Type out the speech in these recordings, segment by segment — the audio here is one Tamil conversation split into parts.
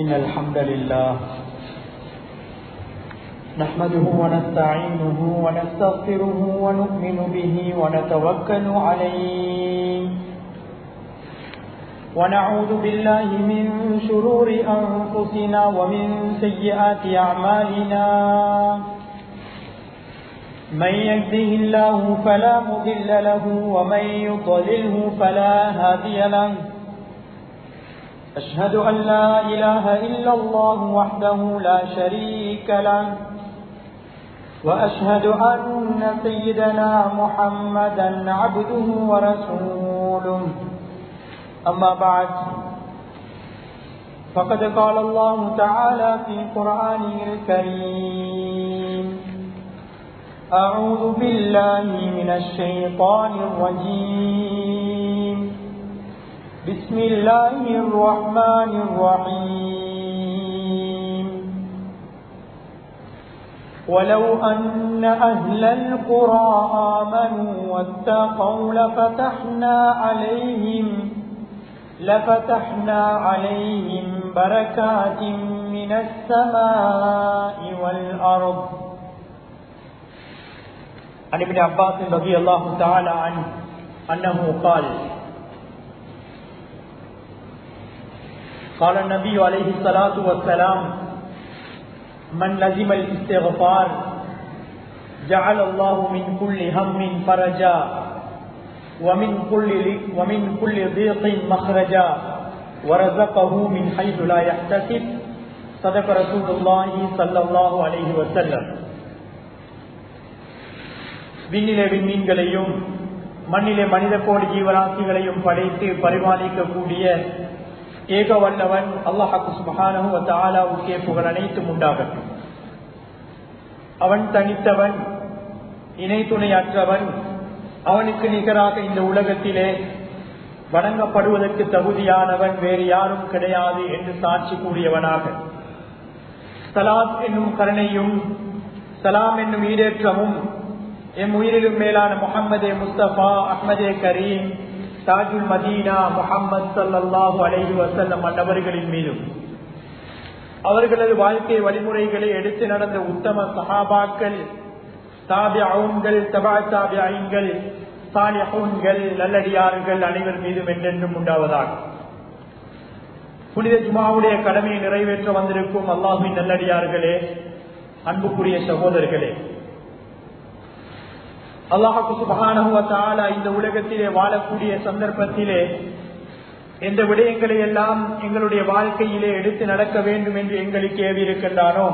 إن الحمد لله نحمده ونستعينه ونستغفره ونؤمن به ونتوكل عليه ونعوذ بالله من شرور أنفسنا ومن سيئات أعمالنا من يهده الله فلا مضل له ومن يضلله فلا هادي له أشهد أن لا إله إلا الله وحده لا شريك له وأشهد أن سيدنا محمدا عبده ورسوله أما بعد فقد قال الله تعالى في قرآنه الكريم أعوذ بالله من الشيطان الرجيم بسم الله الرحمن الرحيم ولو أن أهل القرى آمنوا واتقوا لفتحنا عليهم بركات من السماء والأرض. عن ابن عباس رضي الله تعالى عنه أنه قال النبي عليه الصلاة والسلام من لزم الاستغفار جعل الله من كل هم فرجا ومن كل ضيق مخرجا ورزقه من حيث لا يحتسب. صدق رسول الله صلى الله عليه وسلم. விண்ணிலே விண்மீன்களையும் மண்ணிலே மனித கோடி ஜீவராசிகளையும் படைத்து பரிபாலிக்கக்கூடிய ஏக வல்லவன் அல்லாஹ் சுப்ஹானஹு வ தஆலாவுக்கே புகழ் அனைத்தும் உண்டாகட்டும். அவன் தனித்தவன், இணை துணையற்றவன், அவனுக்கு நிகராக இந்த உலகத்திலே வணங்கப்படுவதற்கு தகுதியானவன் வேறு யாரும் கிடையாது என்று சாட்சி கூறியவனாக சலாத் என்னும் கருணையும் சலாம் என்னும் ஈடேற்றமும் எம் உயிரிலும் மேலான முஹம்மதே முஸ்தபா அஹ்மதே கரீம் தாஜுல் மதீனா முஹம்மது ஸல்லல்லாஹு அலைஹி வஸல்லம் அன்னவர்களின் மீதும் அவர்களது வாழ்க்கை வழிமுறைகளை எடுத்து நடந்த உத்தம சஹாபாக்கள், தாபிஊன்கள், தபா தாபிஈன்கள், சாலிஹூன்கள், நல்லடியார்கள் அனைவர் மீதும் என்றென்றும் உண்டாவதாக. புனித ஜுமாவுடைய கடமையை நிறைவேற்ற வந்திருக்கும் அல்லாஹ்வின் நல்லடியார்களே, அன்புக்குரிய சகோதரர்களே, அல்லாஹ் சுப்ஹானஹு வ தஆலா இந்த உலகத்திலே வாழக்கூடிய சந்தர்ப்பத்திலே எந்த விடயங்களை எல்லாம் எங்களுடைய வாழ்க்கையிலே எடுத்து நடக்க வேண்டும் என்று எங்களுக்கு ஏவி இருக்கின்றானோ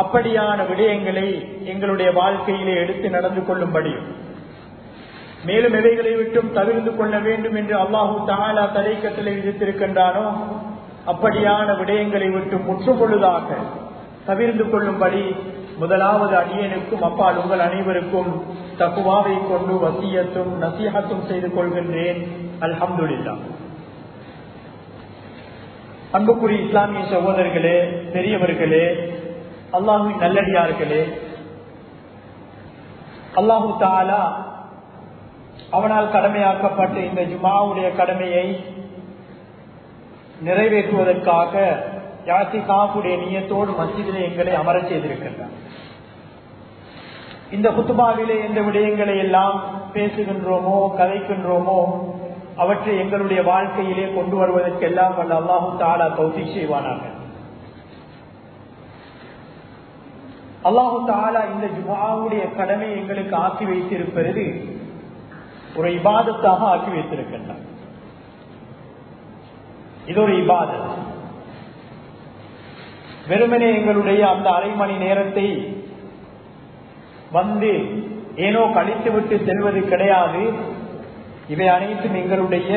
அப்படியான விடயங்களை எங்களுடைய வாழ்க்கையிலே எடுத்து நடந்து கொள்ளும்படியும், மேலும் எவைகளை விட்டும் தவிர்த்து கொள்ள வேண்டும் என்று அல்லாஹு தஆலா தடை கட்டளை விதித்திருக்கின்றானோ அப்படியான விடயங்களை விட்டு முற்றுமுழுதாக தவிர்த்து கொள்ளும்படி முதலாவது அடியனுக்கும் அப்பால் உங்கள் அனைவருக்கும் தக்வாவை கொண்டு வசியத்தும் நசீஹத்தும் செய்து கொள்கின்றேன். அல்ஹம்துலில்லாஹ். அன்புக்குரிய இஸ்லாமிய சகோதரர்களே, பெரியவர்களே, அல்லாஹ்வின் நல்லடியார்களே, அல்லாஹு தஆலா அவனால் கடமையாக்கப்பட்ட இந்த ஜுமாவுடைய கடமையை நிறைவேற்றுவதற்காக யாத்திகாஃபுடைய நியத்தோடு மஸ்ஜிதிலே எங்களை அமரச் செய்திருக்கின்றார். இந்த குத்துபாவிலே எந்த விடயங்களை எல்லாம் பேசுகின்றோமோ கதைக்கின்றோமோ அவற்றை எங்களுடைய வாழ்க்கையிலே கொண்டு வருவதற்கெல்லாம் வல்ல அல்லாஹு தஆலா தௌஃபீக் செய்வானாக. அல்லாஹு தஆலா இந்த ஜும்ஆவுடைய கடமை எங்களுக்கு ஆக்கி வைத்திருப்பது ஒரு இபாதத்தாக ஆக்கி வைத்திருக்கின்றார். இது ஒரு இபாதத். வெறுமனே எங்களுடைய அந்த அரை மணி நேரத்தை வந்து ஏனோ கழித்துவிட்டு செல்வது கிடையாது. இவை அனைத்தும் எங்களுடைய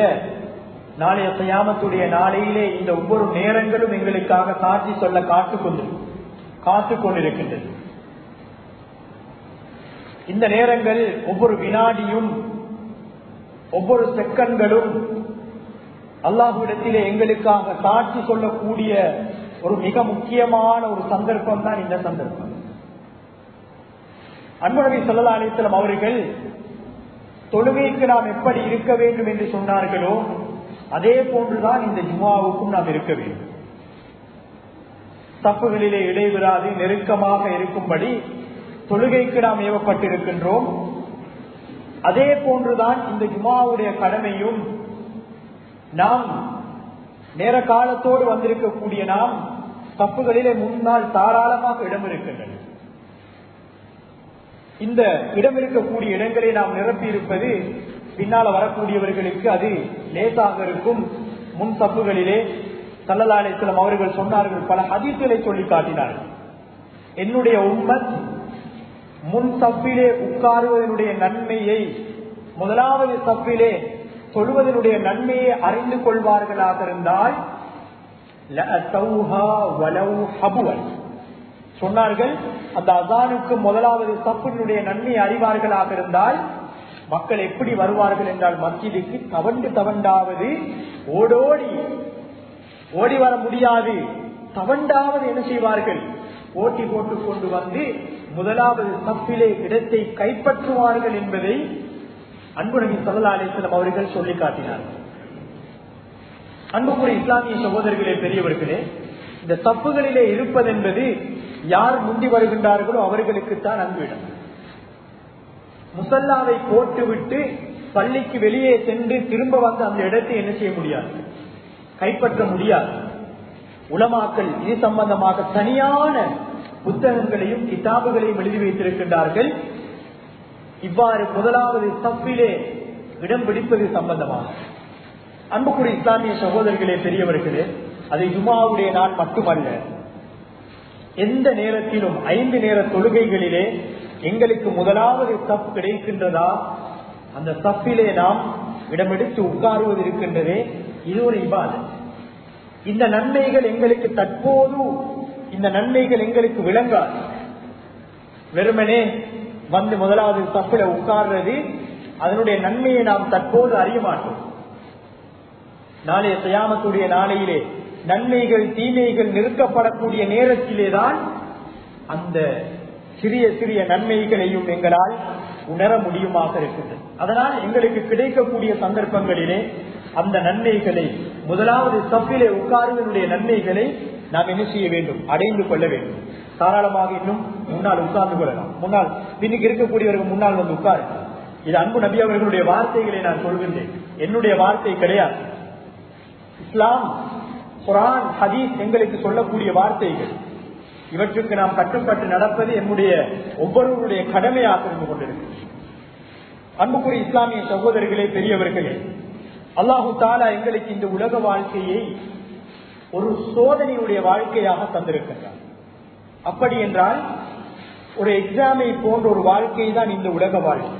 நாளைய கியாமத்துடைய நாளையிலே இந்த ஒவ்வொரு நேரங்களும் எங்களுக்காக சாட்சி சொல்ல காத்துக் கொண்டிருக்கின்றது. இந்த நேரங்கள் ஒவ்வொரு வினாடியும் ஒவ்வொரு செகண்ட்களும் அல்லாஹ்விடத்திலே எங்களுக்காக சாட்சி சொல்லக்கூடிய ஒரு மிக முக்கியமான ஒரு சந்தர்ப்பம் தான் இந்த சந்தர்ப்பம். அன்பு நபி ஸல்லல்லாஹு அலைஹி வஸல்லம் அவர்கள் தொழுகைக்கு நாம் எப்படி இருக்க வேண்டும் என்று சொன்னார்களோ அதே போன்றுதான் இந்த ஜும்ஆவுக்கும் நாம் இருக்க வேண்டும். சப்புகளிலே இடைவிடாது நெருக்கமாக இருக்கும்படி தொழுகைக்கு நாம் ஏவப்பட்டிருக்கின்றோம். அதே போன்றுதான் இந்த ஜுமாவுடைய கடமையும். நாம் நேர காலத்தோடு வந்திருக்கக்கூடிய நாம் சப்புகளிலே முன்னால் தாராளமாக இடம் இருக்கின்றன. இந்த இடம் இருக்கக்கூடிய இடங்களை நாம் நிரப்பி இருப்பது பின்னால் வரக்கூடியவர்களுக்கு அது லேசாக இருக்கும். முன் சப்புகளிலே ஸல்லல்லாஹு அலைஹி வஸல்லம் அவர்கள் சொன்னார்கள், பல ஹதீஸ்களை சொல்லி காட்டினார்கள். என்னுடைய உம்மத் முன் சப்பிலே உட்காருவதனுடைய நன்மையை, முதலாவது சப்பிலே சொல்வதனுடைய நன்மையை அறிந்து கொள்வார்களாக இருந்தால் சொன்னார்கள், அந்த அசானுக்கு முதலாவது சப்பினுடைய நன்மையை அறிவார்களாக இருந்தால் மக்கள் எப்படி வருவார்கள் என்றால் மஸ்ஜிதுக்கு தவண்டாவது ஓடி வர முடியாது, தவண்டாவது என்ன செய்வார்கள், போட்டி போட்டுக் கொண்டு வந்து முதலாவது சப்பிலே இடத்தை கைப்பற்றுவார்கள் என்பதை அன்பு நபி ஸல்லல்லாஹு அலைஹி வஸல்லம் அவர்கள் சொல்லி காட்டினார்கள். அன்புக்குரிய இஸ்லாமிய சகோதரர்களே, பெரியவர்களே, இந்த சப்புகளிலே இருப்பதென்பது யார் முந்தி வருகின்றார்களோ அவர்களுக்குத்தான் அன்பு இடம். முசல்லாவை போட்டுவிட்டு பள்ளிக்கு வெளியே சென்று திரும்ப வந்து அந்த இடத்தை என்ன செய்ய முடியாது, கைப்பற்ற முடியாது. உலமாக்கள் இது சம்பந்தமாக தனியான புத்தகங்களையும் கிதாபுகளையும் எழுதி வைத்திருக்கின்றார்கள். இவ்வாறு முதலாவது சப்பிலே இடம் பிடிப்பது சம்பந்தமாக. அன்புக்குரிய இஸ்லாமிய சகோதரர்களே, பெரியவர்களே, அது ஜுமாவுடைய நாள் மட்டுமல்ல, எந்த நேரத்திலும் 5 நேர தொழுகைகளிலே எங்களுக்கு முதலாவது சப் கிடைக்கின்றதா, அந்த சப்பிலே நாம் இடமெடுத்து உட்காருவது இருக்கின்றதே, இது ஒரு இபாதத். இந்த நன்மைகள் எங்களுக்கு தற்போது இந்த நன்மைகள் எங்களுக்கு விளங்காது. வெறுமனே வந்து முதலாவது சப்பில உட்கார்றது, அதனுடைய நன்மையை நாம் தற்போது அறிய மாட்டோம். நாளைய கியாமத்துடைய நாளையிலே நன்மைகள் தீமைகள் நிறுத்தப்படக்கூடிய நேரத்திலேதான் அந்த சிறிய சிறிய நன்மைகளையும் எங்களால் உணர முடியுமாக இருக்கின்றது. அதனால் எங்களுக்கு கிடைக்கக்கூடிய சந்தர்ப்பங்களிலே அந்த நன்மைகளை, முதலாவது சப்பிலே உட்காருவதனுடைய நன்மைகளை நாம் என்ன செய்ய வேண்டும், அடைந்து கொள்ள வேண்டும். தாராளமாக இன்னும் முன்னால் உட்கார்ந்து கொள்ளலாம். முன்னால் பின்னுக்கு இருக்கக்கூடியவர்கள் முன்னால் வந்து உட்காரு. இது அன்பு நபி அவர்களுடைய வார்த்தைகளை நான் சொல்கின்றேன், என்னுடைய வார்த்தை கிடையாது. இஸ்லாம், குர்ஆன், ஹதீஸ் எங்களுக்கு சொல்லக்கூடிய வார்த்தைகள். இவற்றுக்கு நாம் கட்டுப்பட்டு நடப்பது என்னுடைய ஒவ்வொருவருடைய கடமையாக இருந்து கொண்டிருக்கிறது. அன்புக்குரிய இஸ்லாமிய சகோதரர்களே, பெரியவர்களே, அல்லாஹு தஆலா எங்களுக்கு இந்த உலக வாழ்க்கையை ஒரு சோதனையுடைய வாழ்க்கையாக தந்திருக்கின்றார். அப்படி என்றால் ஒரு எக்ஸாமை போன்ற ஒரு வாழ்க்கை தான் இந்த உலக வாழ்க்கை.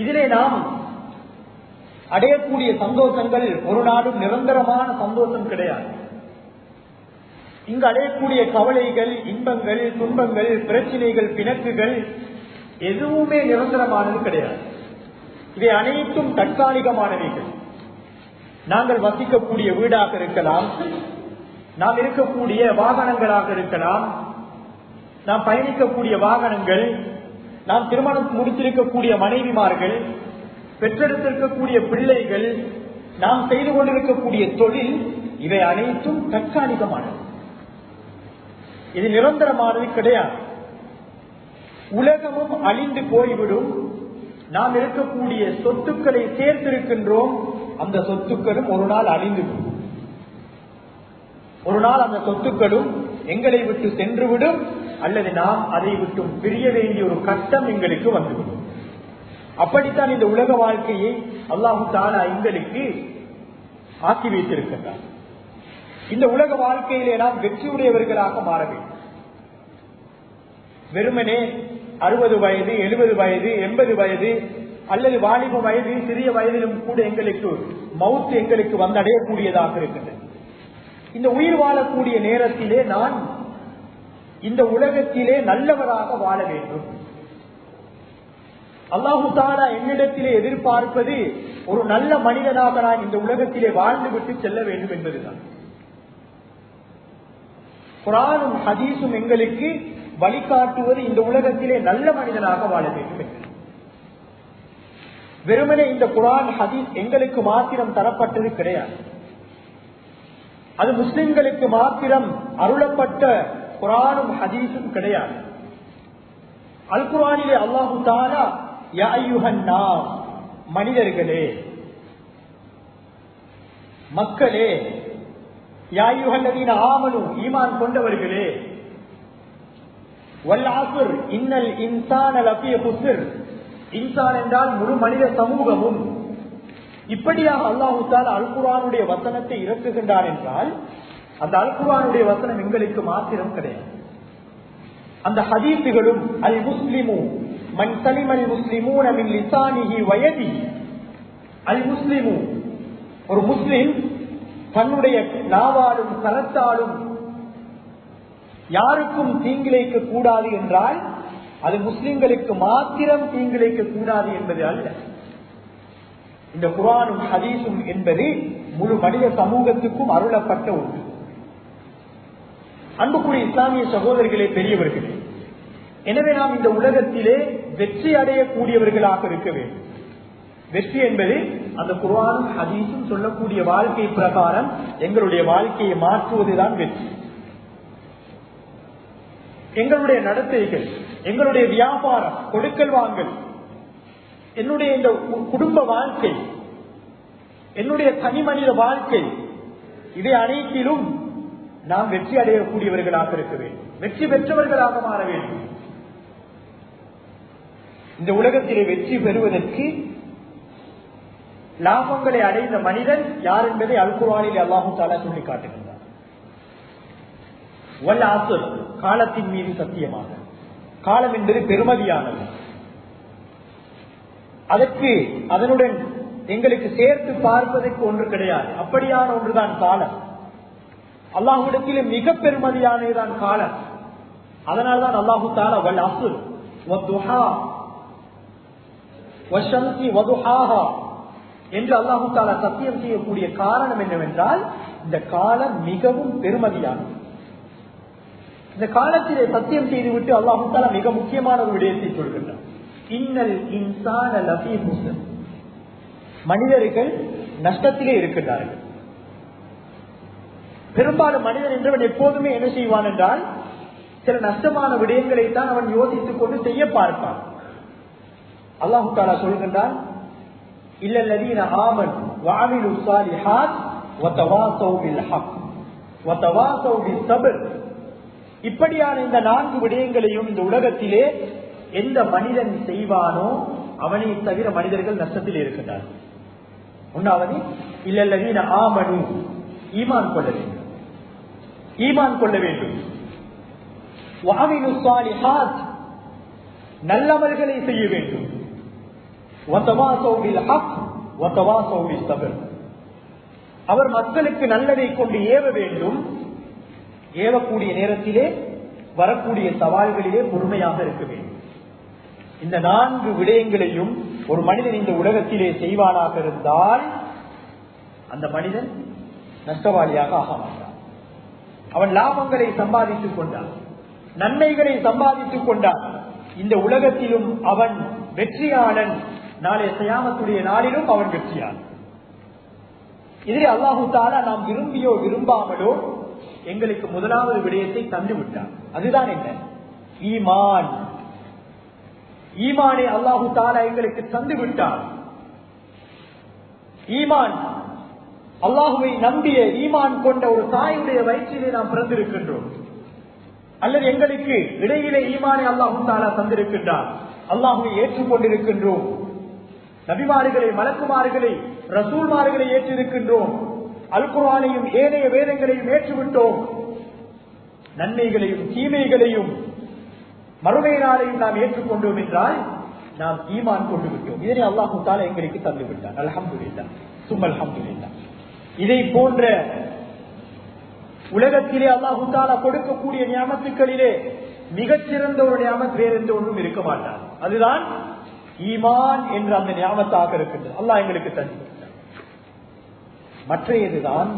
இதிலே நாம் அடையக்கூடிய சந்தோஷங்கள் ஒரு நாளும் நிரந்தரமான சந்தோஷம் கிடையாது. இங்கு அடையக்கூடிய கவலைகள், இன்பங்கள், துன்பங்கள், பிரச்சனைகள், பிணக்குகள் எதுவுமே நிரந்தரமானது கிடையாது. இவை அனைத்தும் தற்காலிகமானவைகள். நாங்கள் வசிக்கக்கூடிய வீடாக இருக்கலாம், நாம் இருக்கக்கூடிய வாகனங்களாக இருக்கலாம், நாம் பயணிக்கக்கூடிய வாகனங்கள், நாம் திருமணம் முடித்திருக்கக்கூடிய மனைவிமார்கள், பெற்றெடுத்திருக்கக்கூடிய பிள்ளைகள், நாம் செய்து கொண்டிருக்கக்கூடிய தொழில், இவை அனைத்தும் தற்காலிகமானது. இது நிரந்தரமானது கிடையாது. உலகமும் அழிந்து போய்விடும். நாம் இருக்கக்கூடிய சொத்துக்களை சேர்த்திருக்கின்றோம், அந்த சொத்துக்களும் ஒரு நாள் அழிந்துவிடும். ஒரு நாள் அந்த சொத்துக்களும் எங்களை விட்டு சென்றுவிடும், அல்லது நாம் அதை விட்டு பிரிய வேண்டிய ஒரு கட்டம் எங்களுக்கு வந்துவிடும். அப்படித்தான் இந்த உலக வாழ்க்கையை அல்லாஹு தஆலா எங்களுக்கு ஆக்கி வைத்திருக்கின்றார். இந்த உலக வாழ்க்கையிலே நாம் வெற்றியுடையவர்களாக மாற வேண்டும். வெறுமனே 60 வயது, 70 வயது, 80 வயது அல்லது வாலிப வயது, சிறிய வயதிலும் கூட எங்களுக்கு மவுத் எங்களுக்கு வந்தடையக்கூடியதாக இருக்கின்றது. இந்த உயிர் வாழக்கூடிய நேரத்திலே நான் இந்த உலகத்திலே நல்லவராக வாழ வேண்டும். அல்லாஹு தஆலா என்னிடத்திலே எதிர்பார்ப்பது ஒரு நல்ல மனிதனாக நான் இந்த உலகத்திலே வாழ்ந்துவிட்டு செல்ல வேண்டும் என்பதுதான். குர்ஆனும் ஹதீஸும் எங்களுக்கு வழிகாட்டுவது இந்த உலகத்திலே நல்ல மனிதனாக வாழ வேண்டும் என்று. வெறுமனே இந்த குர்ஆன் ஹதீஸ் எங்களுக்கு மாத்திரம் தரப்பட்டது கிடையாது. அது முஸ்லிம்களுக்கு மாத்திரம் அருளப்பட்ட குர்ஆனும் ஹதீஸும் கிடையாது. அல் குர்ஆனிலே அல்லாஹு தஆலா யா அய்யுஹன் நாஸ், மனிதர்களே, மக்களே, யா அய்யுஹல்லதீன ஆமனு, ஈமான் கொண்டவர்களே, வல் அஸ்ர் இன்னல் இன்சான லஃபீ குஸ்ர், இன்சான் என்றால் முழு மனித சமூகமும். இப்படியாக அல்லாஹு தஆலா அல் குர்ஆனுடைய வசனத்தை இறக்குகின்றார் என்றால் அந்த அல் குர்ஆனுடைய வசனம் எங்களுக்கு மாத்திரம் கிடையாது. அந்த ஹதீஸுகளும் அல் முஸ்லிமு மன் சலிமல் முஸ்லிமூன மின் லிசானிஹி வ யதிஹி, அல் முஸ்லிமு, ஒரு முஸ்லிம் தன்னுடைய நாவாலும் கரத்தாலும் யாருக்கும் தீங்கிழைக்க கூடாது என்றால் அது முஸ்லிம்களுக்கு மாத்திரம் தீங்கிழைக்க கூடாது என்பது அல்ல. இந்த குர்ஆனும் ஹதீஸும் என்பது முழு மனித சமூகத்துக்கும் அருளப்பட்ட ஒன்று. அன்புக்குரிய இஸ்லாமிய சகோதரர்களே, பெரியவர்களே, எனவே நாம் இந்த உலகத்திலே வெற்றி அடையக்கூடியவர்களாக இருக்க வேண்டும். வெற்றி என்பது அந்த குர்ஆனும் ஹதீஸும் சொல்லக்கூடிய வாழ்க்கை பிரகாரம் எங்களுடைய வாழ்க்கையை மாற்றுவதுதான் வெற்றி. எங்களுடைய நடத்தைகள், எங்களுடைய வியாபாரம், கொடுக்கல் வாங்கல், என்னுடைய இந்த குடும்ப வாழ்க்கை, என்னுடைய தனி மனித வாழ்க்கை, இதை அனைத்திலும் நாம் வெற்றி அடையக்கூடியவர்களாக இருக்க வேண்டும். வெற்றி பெற்றவர்களாக மாற வேண்டும். இந்த உலகத்திலே வெற்றி பெறுவதற்கு லாபங்களை அடைந்த மனிதன் யார் என்பதை அல் குர்ஆனில் அல்லாஹு தஆலா சொல்லி காட்டுகின்றார். வல் அஸ்ர், காலத்தின் மீது சத்தியமாக. காலம் என்பது பெருமதியானது. அதற்கு அதனுடன் எங்களுக்கு சேர்த்து பார்ப்பதற்கு ஒன்று கிடையாது. அப்படியான ஒன்றுதான் காலம். அல்லாஹ்விடத்திலே மிக பெருமதியானதுதான் காலம். அதனால்தான் அல்லாஹு தஆலா வல் அஸ்ர் வதுஹா வஷம்சி வதுஹாஹா என்று அல்லாஹு தஆலா சத்தியம் செய்யக்கூடிய காரணம் என்னவென்றால் இந்த காலம் மிகவும் பெருமதியானது. இந்த காலத்திலே சத்தியம் செய்துவிட்டு அல்லாஹு தஆலா மிக முக்கியமான ஒரு விடயத்தை சொல்கின்றார். இன்னல் இன்சான லஃபீ குஸ்ர், மனிதர்கள் நஷ்டத்திலே இருக்கின்றார்கள். பெரும்பாலும் மனிதன் என்றவன் எப்போதுமே என்ன செய்வான் என்றால் சில நஷ்டமான விடயங்களை தான் அவன் யோசித்துக் கொண்டு செய்ய பார்ப்பான். அல்லாஹு தஆலா சொல்கின்றான், இல்லல்லதீன ஆமனு வஅமிலு ஸாலிஹாத் வதவாஸவ் பில் ஹக் வதவாஸவ் பிஸ் ஸப்ர். இப்படியான இந்த 4 விடயங்களையும் இந்த உலகத்திலே எந்த மனிதன் செய்வானோ அவனை தவிர மனிதர்கள் நஷ்டத்தில் இருக்கின்றார்கள். ஒன்றாவது, இல்லல்லதீன ஆமனு, ஈமான் கொள்ள வேண்டும். ஈமான் கொள்ள வேண்டும். வஅமிலு ஸாலிஹாத், நல்லமல்களை செய்ய வேண்டும். வதவாஸவ் பில் ஹக் வதவாஸவ் பிஸ் ஸப்ர், அவர் மக்களுக்கு நல்லதை கொண்டு ஏவ வேண்டும். ஏவக்கூடிய நேரத்திலே வரக்கூடிய சவால்களிலே பொறுமையாக இருக்க வேண்டும். இந்த 4 விடயங்களையும் ஒரு மனிதன் இந்த உலகத்திலே செய்வானாக இருந்தால் அந்த மனிதன் நஷ்டவாளியாக ஆக மாட்டான். அவன் லாபங்களை சம்பாதித்துக் கொண்டான், நன்மைகளை சம்பாதித்துக் கொண்டான். இந்த உலகத்திலும் அவன் வெற்றியாளன், நாளை கியாமத்துடைய நாளிலும் அவன் வெற்றியாளன். இதிலே அல்லாஹு தஆலா நாம் விரும்பியோ விரும்பாமலோ எங்களுக்கு முதலாவது விடயத்தை தந்து விட்டான். அதுதான் என்ன? ஈமான். ஈமானை அல்லாஹு தஆலா எங்களுக்கு தந்து விட்டான். ஈமான், அல்லாஹுவை நம்பிய ஈமான் கொண்ட ஒரு தாயுடைய வயிற்றிலே நாம் பிறந்திருக்கின்றோம். அல்லது எங்களுக்கு இடையிலே ஈமானை அல்லாஹு தஆலா தந்திருக்கின்றான். அல்லாஹுவை ஏற்றுக்கொண்டிருக்கின்றோம். நபிமார்களை, மலக்குமார்களை, ரசூல்மார்களை ஏற்றிருக்கின்றோம். அல் குர்ஆனையும் ஏனைய வேதங்களையும் ஏற்றுவிட்டோம். நன்மைகளையும் தீமைகளையும் மறுமை நாளையும் நாம் ஏற்றுக்கொண்டோம் என்றால் நாம் ஈமான் கொண்டு விட்டோம். இதனை அல்லாஹு தஆலா எங்களுக்கு தந்து விட்டான். அல்ஹம்துலில்லாஹ், சும்மல் ஹம்துலில்லாஹ். இதை போன்ற உலகத்திலே அல்லாஹு தஆலா கொடுக்கக்கூடிய நியமத்துக்களிலே மிகச்சிறந்த ஒரு நியமத் வேறு எந்த ஒன்றும் இருக்க மாட்டார். அதுதான் ஈமான் என்ற அந்த நியமத்தாக இருக்கின்றது. அல்லாஹ் எங்களுக்கு தந்து விட்டான். மற்றையதுதான்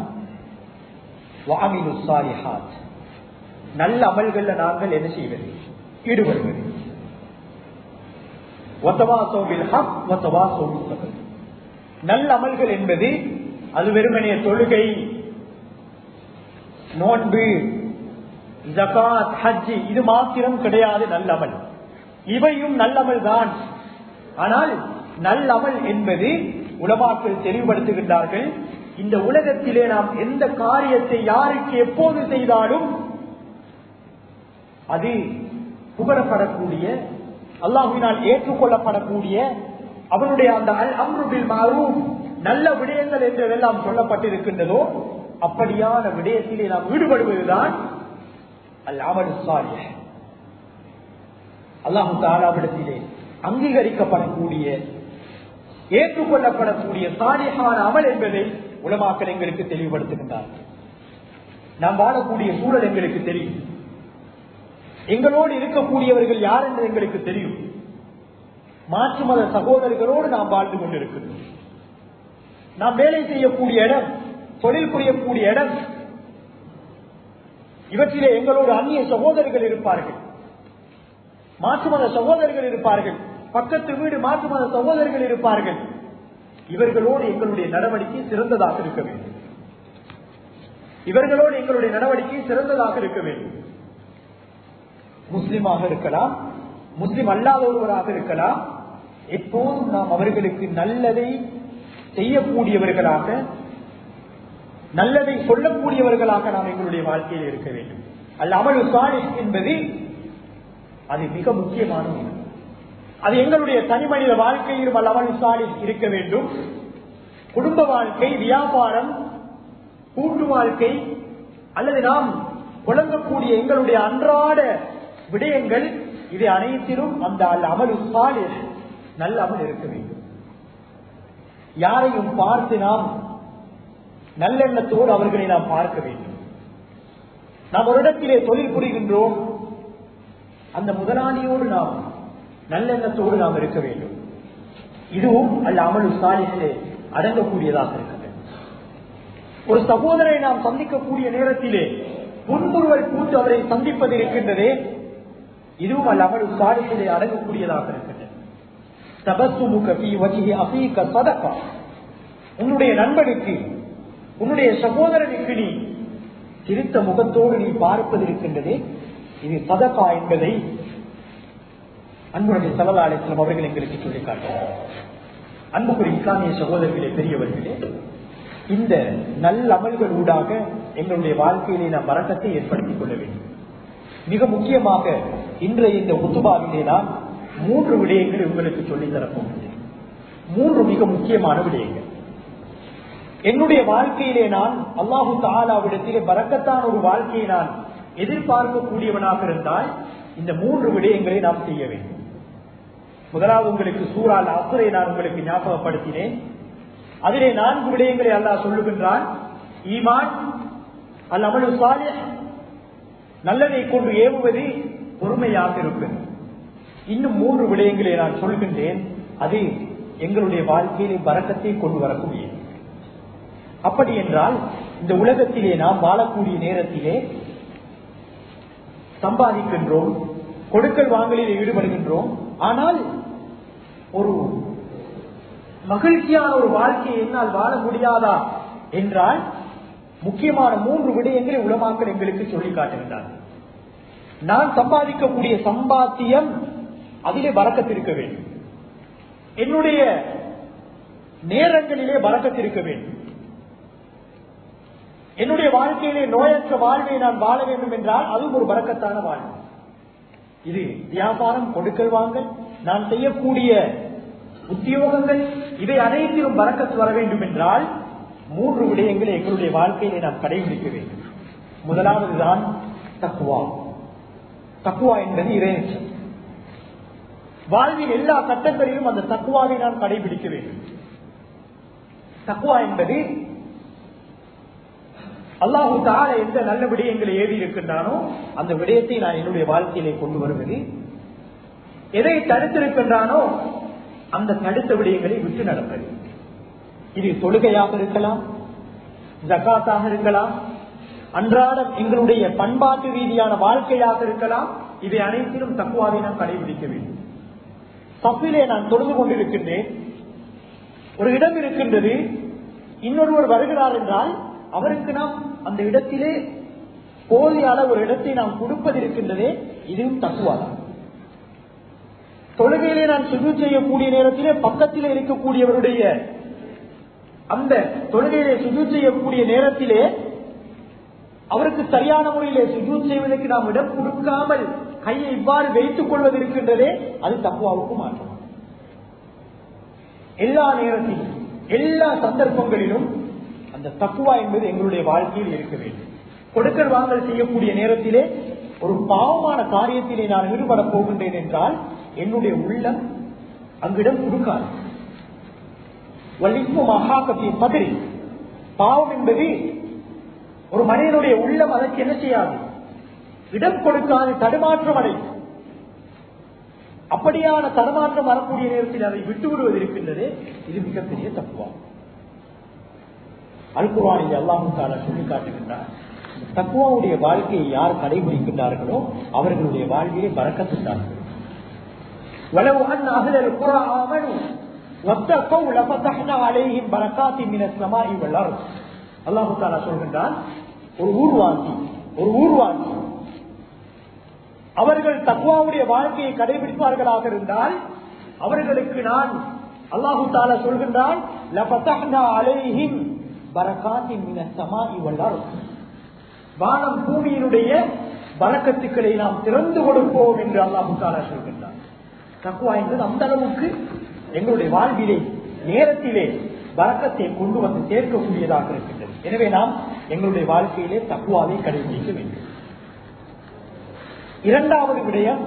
வஅமிலு ஸாலிஹாத், நல்ல அமல்கள்ல நாங்கள் என்ன செய்வது? ஈடுபடுவது. வதவாஸவ் பில் ஹக் வதவாஸவ் பிஸ் ஸப்ர். நல்ல அமல்கள் என்பது அது வெறுமனே தொழுகை, நோன்பு, ஜகாத், ஹஜ் இது மாத்திரம் கிடையாது நல்லமல். இவையும் நல்லமல் தான். ஆனால் நல்லமல் என்பது உலமாக்கள் தெளிவுபடுத்துகின்றார்கள், இந்த உலகத்திலே நாம் எந்த காரியத்தை யாருக்கு எப்போது செய்தாலும் அது புகழப்படக்கூடிய, அல்லாஹ்வினால் ஏற்றுக்கொள்ளப்படக்கூடிய, அவனுடைய அந்த அல் அம்ரு பில் மஅரூஃப் நல்ல விடயங்கள் என்றெல்லாம் சொல்லப்பட்டிருக்கின்றதோ அப்படியான விடயத்திலே நாம் ஈடுபடுவதுதான் அல் அமல் ஸாலிஹ். அல்லாஹ் தஆலாவிடத்திலே அங்கீகரிக்கப்படக்கூடிய, ஏற்றுக்கொள்ளப்படக்கூடிய சாலிஹான அமல் என்பதை உலமாக்கள் எங்களுக்கு தெளிவுபடுத்துகின்றார்கள். நாம் வாழக்கூடிய சூழல் எங்களுக்கு தெரியும், எங்களோடு இருக்கக்கூடியவர்கள் யார் என்று எங்களுக்கு தெரியும். மாற்று மத சகோதரர்களோடு நாம் வாழ்ந்து கொண்டிருக்கிறோம். நாம் வேலை செய்யக்கூடிய இடம், தொழில் புரியக்கூடிய இடம், இவற்றிலே எங்களோடு அந்நிய சகோதரர்கள் இருப்பார்கள், மாற்று மத சகோதரர்கள் இருப்பார்கள், பக்கத்து வீடு மாற்று மத சகோதரர்கள் இருப்பார்கள். இவர்களோடு எங்களுடைய நடவடிக்கை சிறந்ததாக இருக்க வேண்டும். இவர்களோடு எங்களுடைய நடவடிக்கை சிறந்ததாக இருக்க வேண்டும். முஸ்லிமாக இருக்கலாம், முஸ்லிம் அல்லாத ஒருவராக இருக்கலாம், எப்போதும் நாம் அவர்களுக்கு நல்லதை செய்யக்கூடியவர்களாக, நல்லதை சொல்லக்கூடியவர்களாக நாம் எங்களுடைய வாழ்க்கையில் இருக்க வேண்டும். அல் அமல் ஸாலிஹ் என்பது அது மிக முக்கியமான ஒன்று. அது எங்களுடைய தனி மனித வாழ்க்கையிலும் அல் அமல் ஸாலிஹ் இருக்க வேண்டும். குடும்ப வாழ்க்கை, வியாபாரம், கூட்டு வாழ்க்கை அல்லது நாம் வழங்கக்கூடிய எங்களுடைய அன்றாட விடயங்கள், இது அனைத்திலும் அந்த அல் அமல் ஸாலிஹ் நல்ல அமல் இருக்க வேண்டும். யாரையும் பார்த்து நாம் நல்லெண்ணத்தோடு அவர்களை நாம் பார்க்க வேண்டும். நாம் ஒரு இடத்திலே தொழில் புரிகின்றோம், அந்த முதலாளியோடு நாம் நல்லெண்ணத்தோடு நாம் இருக்க வேண்டும். இதுவும் அல் அமல் ஸாலிஹிலே அடங்கக்கூடியதாக இருக்கிறது. ஒரு சகோதரரை நாம் சந்திக்கக்கூடிய நேரத்திலே புன்முறுவல் பூத்து அவரை சந்திப்பது இருக்கின்றதே, இதுவும் அல் அமல் ஸாலிஹிலே அடங்கக்கூடியதாக இருக்கிறது. தபஸ்ஸுமுக ஃபீ வஜ்ஹி அஃபீக ஸதகா, உன்னுடைய நண்பனுக்கு, உன்னுடைய சகோதரனுக்கு நீ சிரித்த முகத்தோடு நீ பார்ப்பது இருக்கின்றதே, இது சதகா என்பதை அன்புடைய ஸல்லல்லாஹு அலைஹி வஸல்லம் அவர்கள் எங்களுக்கு சொல்லிக் காட்டினார். அன்புக்குரிய இஸ்லாமிய சகோதரர்களே, பெரியவர்களே, இந்த நல்ல அமல்கள் ஊடாக எங்களுடைய வாழ்க்கையிலே நாம் வரக்கத்தை ஏற்படுத்திக் கொள்ள வேண்டும். மிக முக்கியமாக இன்றைய இந்த குத்துபாவிலே நான் 3 விடயங்களை உங்களுக்கு சொல்லித் தரப்போகிறேன். 3 மிக முக்கியமான விடயங்கள். என்னுடைய வாழ்க்கையிலே நான் அல்லாஹு தஆலாவிடத்திலே பரக்கத்தான ஒரு வாழ்க்கையை நான் எதிர்பார்க்கக்கூடியவனாக இருந்தால் இந்த 3 விடயங்களை நாம் செய்ய வேண்டும். முதலாவது உங்களுக்கு சூரா அல் அஸ்ரை நான் உங்களுக்கு ஞாபகப்படுத்தினேன். அதிலே 4 விடயங்களை அல்லாஹ் சொல்லுகின்றான். ஈமான், அல் அமலு ஸாலிஹ், நல்லதை கொண்டு ஏவுவது, பொறுமையாக இருப்பது. இன்னும் 3 விடயங்களை நான் சொல்கின்றேன். அது எங்களுடைய வாழ்க்கையிலே பரக்கத்தை கொண்டு வரக்கூடியது. அப்படி என்றால் இந்த உலகத்திலே நாம் வாழக்கூடிய நேரத்திலே சம்பாதிக்கின்றோம், கொடுக்கல் வாங்கலில் ஈடுபடுகின்றோம். ஆனால் ஒரு மகிழ்ச்சியான ஒரு வாழ்க்கையை என்னால் வாழ முடியாதா என்றால் முக்கியமான 3 விடயங்களை உலமாக்கள் எங்களுக்கு சொல்லி காட்டுகின்றார். நான் சம்பாதிக்கக்கூடிய சம்பாத்தியம் அதிலே பரக்கத்திருக்க வேண்டும். என்னுடைய நேரங்களிலே பரக்கத்திருக்க வேண்டும். என்னுடைய வாழ்க்கையிலே நோயற்ற வாழ்வை நான் வாழ வேண்டும் என்றால் அதுவும் ஒரு பரக்கத்தான வாழ்வு. இது வியாபாரம், கொடுக்கல் வாங்கல், நான் செய்யக்கூடிய உத்தியோகங்கள், இவை அனைத்திலும் பரக்கத்து வர வேண்டும் என்றால் 3 விடயங்களை எங்களுடைய வாழ்க்கையிலே நாம் கடைபிடிக்க வேண்டும். முதலாவது தான் தக்வா. தக்வா என்பது இறையச்சம். வாழ்வின் எல்லா கட்டங்களிலும் அந்த தக்வாவை நாம் கடைபிடிக்க வேண்டும். தக்வா என்பது அல்லாஹு தஆலா எந்த நல்ல விடயங்களை ஏவி இருக்கின்றானோ அந்த விடயத்தை நான் என்னுடைய வாழ்க்கையிலே கொண்டு வருவது, எதை தடுத்திருக்கின்றானோ அந்த தடுத்த விடயங்களை விட்டு நடப்பது. இது தொழுகையாக இருக்கலாம், ஜகாத்தாக இருக்கலாம், அன்றாடம் எங்களுடைய பண்பாட்டு ரீதியான வாழ்க்கையாக இருக்கலாம். இவை அனைத்திலும் தக்வாவை நாம் கடைபிடிக்க வேண்டும். தப்பிலே நான் தொழுது கொண்டிருக்கின்றேன், ஒரு இடம் இருக்கின்றது, இன்னொருவர் வருகிறார் என்றால் அவருக்கு நாம் அந்த இடத்திலே போதிய அளவு ஒரு இடத்தை நாம் கொடுப்பது இருக்கின்றதே, இதுவும் தக்குவாதான். தொழுகையிலே நான் சுஜூத் செய்யக்கூடிய நேரத்திலே பக்கத்திலே இருக்கக்கூடியவருடைய அந்த தொழுகையிலே சுஜூத் செய்யக்கூடிய நேரத்திலே அவருக்கு சரியான முறையிலே சுஜூத் செய்வதற்கு நாம் இடம் கொடுக்காமல் கையை இவ்வாறு வைத்துக் கொள்வது இருக்கின்றதே, அது தக்குவாவுக்கு மாற்றம். எல்லா நேரத்திலும் எல்லா சந்தர்ப்பங்களிலும் அந்த தக்குவா என்பது எங்களுடைய வாழ்க்கையில் இருக்க வேண்டும். கொடுக்கல் வாங்கல் செய்யக்கூடிய நேரத்திலே ஒரு பாவமான காரியத்திலே நான் ஈடுபட போகின்றேன் என்றால் என்னுடைய உள்ளம் அங்கிடம் கொடுக்காது. பாவம் என்பது ஒரு மனிதனுடைய உள்ளம் அதற்கு என்ன செய்யாது, இடம் கொடுக்காது, தடுமாற்றம் அடையும். அப்படியான தடுமாற்றம் வரக்கூடிய நேரத்தில் அதை விட்டு விடுவது இருக்கின்றது, இது மிகப்பெரிய தக்குவா. அல் குர்ஆனில் அல்லாஹ் தஆலா சொல்லி காட்டுகின்றார், தக்குவாவுடைய வாழ்க்கையை யார் கடைபிடிக்கின்றார்களோ அவர்களுடைய வாழ்விலே பரக்கத் உண்டாகும். وَلَوْ أَنَّ أَهْلَ الْقُرَى آمَنُوا وَاتَّقَوْا لَفَتَحْنَا عَلَيْهِمْ بَرَكَاتٍ مِنَ السَّمَاءِ وَالْأَرْضِ. அல்லாஹ் தஆலா சொல்கின்றான், ஒரு ஊர்வாசி அவர்கள் தக்வாவுடைய வாழ்க்கையை கடைபிடிப்பார்களாக இருந்தால் அவர்களுக்கு நான் அல்லாஹ் தஆலா சொல்கின்றான், லஃபதஹ்னா அலைஹிம் பரகாத்தின் மினஸ் ஸமாஇ வல் அர்த். வானம் பூமியினுடைய பரக்கத்துக்களை நாம் திறந்து கொடுப்போம் என்று அல்லாஹ் தஆலா சொல்கின்றான். தக்வா என்பது அந்த அளவுக்கு எங்களுடைய வாழ்விலே நேரத்திலே பரக்கத்தை கொண்டு வந்து சேர்க்கக்கூடியதாக இருக்கின்றது. எனவே நாம் எங்களுடைய வாழ்க்கையிலே தக்வாவை கடைபிடிக்க வேண்டும். இரண்டாவது விடயம்,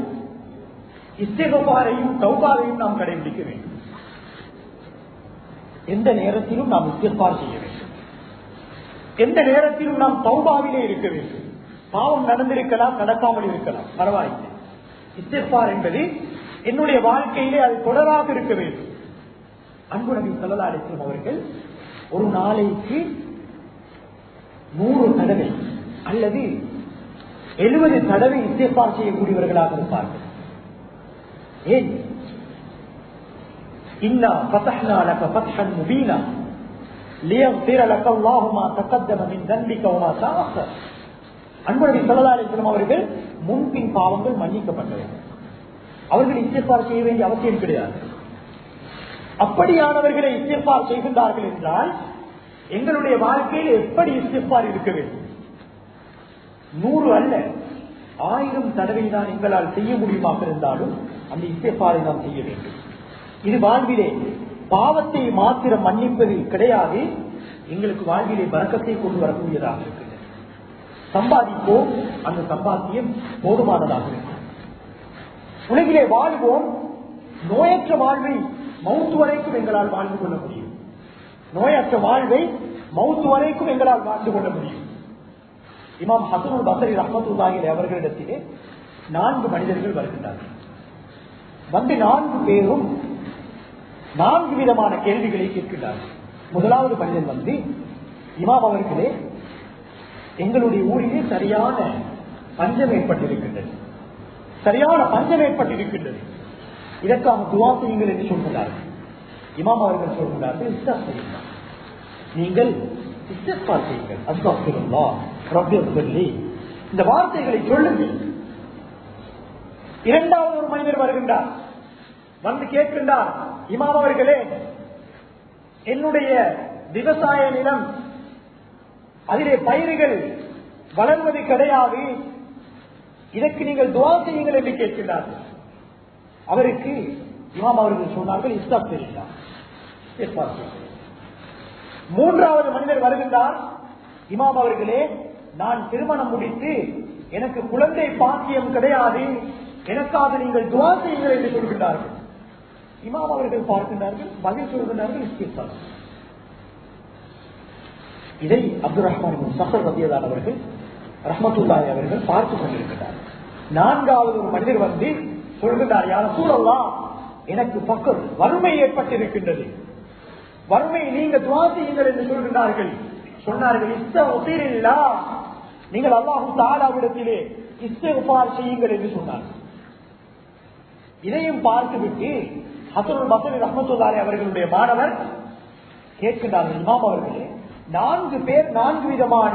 இஸ்திக்ஃபாரையும் தௌபாவையும் நாம் கடைபிடிக்க வேண்டும். எந்த நேரத்திலும் நாம் இஸ்திக்ஃபார் செய்ய வேண்டும், எந்த நேரத்திலும் நாம் தௌபாவிலே இருக்க வேண்டும். பாவம் நடந்திருக்கலாம், நடக்காமல் இருக்கலாம், பரவாயில்லை. இஸ்திக்ஃபார் என்பது என்னுடைய வாழ்க்கையிலே அது தொடராக இருக்க வேண்டும். அன்பு நபி ஸல்லல்லாஹு அலைஹி வஸல்லம் அவர்கள் ஒரு நாளைக்கு 100 தடவை அல்லது 70 தடவை இஸ்திக்ஃபார் செய்யக்கூடியவர்களாக இருப்பார்கள். ஏன்? இன்னா ஃபதஹ்னா லக ஃபத்ஹன் முபீனா லியக்ஃபிர லக அல்லாஹு மா தகத்தம மின் தன்பிக வ மா தஅக்கர். அன்பு நபி ஸல்லல்லாஹு அலைஹி வஸல்லம் அவர்கள் முன்பின் பாவங்கள் மன்னிக்கப்பட்டவர்கள். அவர்கள் இஸ்திக்ஃபார் செய்ய வேண்டிய அவசியம் கிடையாது. அப்படியானவர்களை இஸ்திக்ஃபார் செய்கின்றார்கள் என்றால் எங்களுடைய வாழ்க்கையில் எப்படி இஸ்திக்ஃபார் இருக்க வேண்டும்? 100 அல்ல, 1000 தடவை தான் எங்களால் செய்ய முடியுமாக இருந்தாலும் அந்த இஸ்திக்ஃபாரை நாம் செய்ய வேண்டும். இது வாழ்விலே பாவத்தை மாத்திரம் மன்னிப்பது கிடையாது, எங்களுக்கு வாழ்விலே பரக்கத்தை கொண்டு வரக்கூடியதாக இருக்கிறது. சம்பாதிப்போம், அந்த சம்பாத்தியம் போதுமானதாக இருக்கிறது. உலகிலே வாழ்வோம், நோயற்ற வாழ்வை மௌத்து வரைக்கும் எங்களால் வாழ்ந்து கொள்ள முடியும். நோயற்ற வாழ்வை மௌத்து வரைக்கும் எங்களால் வாழ்ந்து கொள்ள முடியும். இமாம் ஹசனுல் பஸ்ரி ரஹ்மத்துல்லாஹி அலைஹி அவர்களிடத்திலே 4 மனிதர்கள் வருகின்றார்கள். வந்து 4 பேரும் 4 விதமான கேள்விகளை கேட்கின்றார்கள். முதலாவது மனிதன் வந்து, இமாம் அவர்களே, எங்களுடைய ஊரிலே சரியான பஞ்சம் ஏற்பட்டிருக்கின்றது, சரியான பஞ்சம் ஏற்பட்டிருக்கின்றது, இதற்காக துஆ செய்யுங்கள் என்று சொல்கிறார்கள். இமாம் அவர்கள் சொல்கிறார்கள், இஸ்திக்ஃபார், நீங்கள் இஸ்திக்ஃபார் செய்யுங்கள், அஸ்தக்ஃபிருல்லாஹ் ரப்பியஃபிர்லி, இந்த வார்த்தைகளை சொல்லுங்கள். இரண்டாவது ஒரு மனிதர் வருகின்றார், வந்து கேட்கின்றார், இமாம் அவர்களே, என்னுடைய விவசாய நிலம், அதிலே பயிர்கள் வளர்வது கிடையாது, இதற்கு நீங்கள் துஆ செய்யுங்கள் என்று கேட்கின்றார்கள். அவருக்கு இமாம் அவர்கள் சொன்னார்கள், இஸ்திக்ஃபார். மூன்றாவது மனிதர் வருகின்றார், இமாம் அவர்களே, நான் திருமணம் முடித்து எனக்கு குழந்தை பாக்கியம் கிடையாது, எனக்காக நீங்கள் துஆ செய்யுங்கள் என்று சொல்கின்றார்கள். இமாம் அவர்கள் பார்க்கின்றார்கள், பதில் சொல்கின்றார்கள், இஸ்திக்ஃபார். இதை அப்துல் ரஹ்மான் சஹர் ரலியல்லாஹு அவர்கள் ரஹ்மத்துல்லாஹி அவர்கள் பார்த்துக் கொண்டிருக்கிறார். நான்காவது ஒரு மனிதர் வந்து சொல்கின்றார், யா ரசூலல்லாஹ், எனக்கு பக்கர் வறுமை ஏற்பட்டிருக்கின்றது, வறுமை, நீங்க துஆ செய்யுங்கள் என்று சொல்கின்றார்கள். சொன்னார்கள், இஸ்திக்ஃபிரில்லாஹ், நீங்கள் அல்லாஹ் தஆலாவிடத்திலே இஸ்திக்ஃபார் செய்யுங்கள் என்று சொன்னார்கள். இதையும் பார்த்துவிட்டு ஹசனுல் பஸ்ரி ரஹ்மத்துல்லாஹி அவர்களுடைய மாணவர் கேட்கின்றார்கள், இமாம் அவர்களே, 4 பேர் 4 விதமான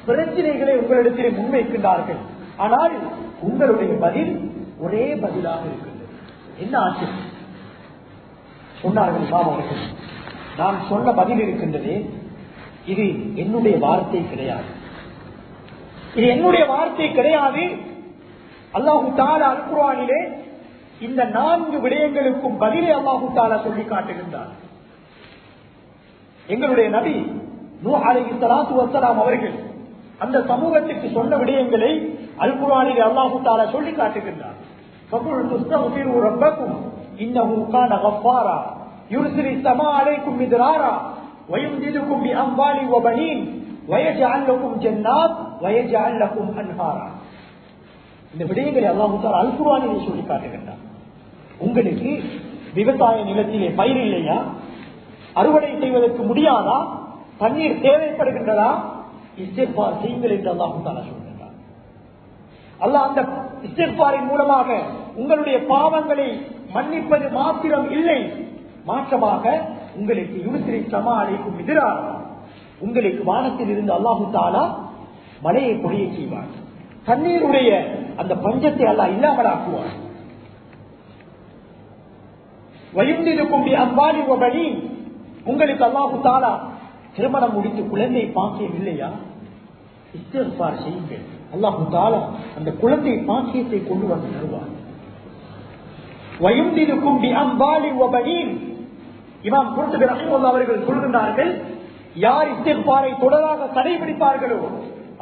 பிரச்சனைகளை உங்களிடத்திலே முன்வைக்கின்றார்கள். ஆனால் உங்களுடைய பதில் ஒரே பதிலாக இருக்கின்றது. என்ன ஆச்சு சொன்னார்கள் இமாம் அவர்கள், நான் சொன்ன பதில் இருக்கின்றதே, இது என்னுடைய வார்த்தை கிடையாது, இது என்னுடைய வார்த்தை கிடையாது. அல்லாஹு தஆலா அல் குர்ஆனிலே இந்த 4 விடயங்களுக்கும் பதிலை அல்லாஹு தஆலா சொல்லி காட்டுகின்றார். எங்களுடைய நபி நூஹ் அலைஹிஸ்ஸலாத்து வஸ்ஸலாம் அவர்கள் அந்த சமூகத்துக்கு சொன்ன விடயங்களை அல் குர்ஆனிலே அல்லாஹு தஆலா சொல்லி காட்டுகின்றார். ஃபகுல் துஸ்தக்ஃபிரு ரப்பக்கும் இன்னஹு கான கஃபாரா யுர்சிலிஸ் ஸமாஅ அலைக்கும் மித்ராரா வயும்திதுக்கும் பிஅம்வாலி வபனீன் வயஜஅல் லக்கும் ஜன்னாத் வயஜஅல் லக்கும் அன்ஹாரா. இந்த விடயங்களை அல்லாஹ் தஆலா அல் குர்ஆனிலே சொல்லி காட்டுகின்றார். உங்களுக்கு விவசாய நிலத்திலே பயிர் இல்லையா, அறுவடை செய்வதற்கு முடியாதா, தண்ணீர் தேவைப்படுகின்றதா, இஸ்திக்பார் செய்யுங்கள் என்று அல்லாஹ் தஆலா சொல்கின்றார். அல்லாஹ் அந்த இஸ்திக்பாரின் மூலமாக உங்களுடைய பாவங்களை மன்னிப்பது மாத்திரம் இல்லை, மாற்றமாக உங்களுக்கு யுர்சிலிஸ் ஸமாஅ அலைக்கும் மித்ராரா, உங்களுக்கு வானத்தில் இருந்து அல்லாஹ் தஆலா மழையை பொழிய செய்வார், தண்ணீருடைய அந்த பஞ்சத்தை அல்லாஹ் இல்லாமலாக்குவார். வயும்திதுக்கும் பிஅம்வாலி வபனீன், உங்களுக்கு அல்லாஹ் தஆலா திருமணம் முடித்து குழந்தை பாக்கியம் இல்லையா, இஸ்திக்பார் செய்யுங்கள், அல்லாஹ் தஆலா அந்த குழந்தை பாக்கியத்தை கொண்டு வந்து தருவார். வயும்திதுக்கும் பிஅம்வாலி வபனீன். இமாம் குர்துபி ரஹ்மத்துல்லாஹி அவர்கள் சொல்கின்றார்கள், யார் இஸ்திக்பாரை தொடராக கடைபிடிப்பார்களோ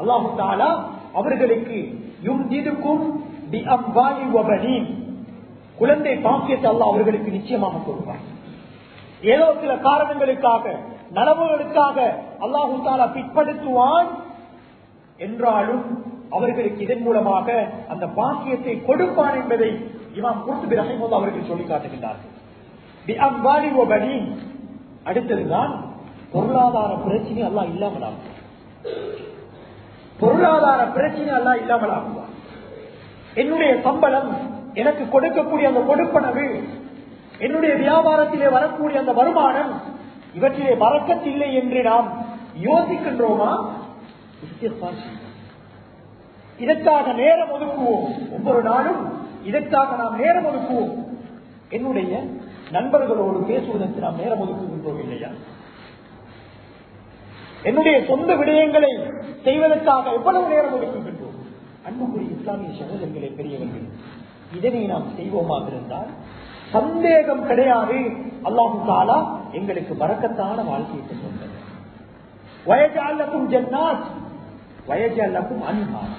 அல்லாஹ் தஆலா அவர்களுக்கு யும்திதுக்கும் பிஅம்வாலி வபனீன், குழந்தை பாக்கியத்தை அல்லாஹ் அவர்களுக்கு நிச்சயமாக கொடுப்பார். ஏதோ சில காரணங்களுக்காக நலவுகளுக்காக அல்லாஹ் தஆலா பிற்படுத்துவான் என்றாலும் அவர்களுக்கு இதன் மூலமாக அந்த பாக்கியத்தை கொடுப்பான் என்பதை இமாம் குர்துபி ரஹ்மத்துல்லாஹி அவர்கள் சொல்லி காட்டுகின்றார்கள். பிஅம்வாலி வபனீன். அடுத்ததுதான் பொருளாதார பிரச்சனை அல்லாஹ் இல்லாமலாகும். பொருளாதார பிரச்சனை அல்லாஹ் இல்லாமலாகுவார். என்னுடைய சம்பளம், எனக்கு கொடுக்கக்கூடிய அந்த கொடுப்பனவு, என்னுடைய வியாபாரத்திலே வரக்கூடிய அந்த வருமானம், இவற்றிலே பரக்கத் இல்லை என்று நாம் யோசிக்கின்றோமா? இதற்காக நேரம் ஒதுக்குவோம். ஒவ்வொரு நாளும் இதற்காக நாம் நேரம் ஒதுக்குவோம். என்னுடைய நண்பர்களோடு பேசுவதற்கு நாம் நேரம் ஒதுக்குகின்றோம் இல்லையா? என்னுடைய சொந்த விடயங்களை செய்வதற்காக எவ்வளவு நேரம் ஒதுக்குகின்றோம்? அன்புக்குரிய இஸ்லாமிய சகோதரர்களே, பெரியவர்கள், இதனை நாம் செய்வோமாக இருந்தால் சந்தேகம் கிடையாது, அல்லாஹ் தஆலா எங்களுக்கு பரக்கத்தான வாழ்க்கையை கொண்டு வயஜஅல் லக்கும் ஜன்னாத் வயஜஅல் லக்கும் அன்ஹார்.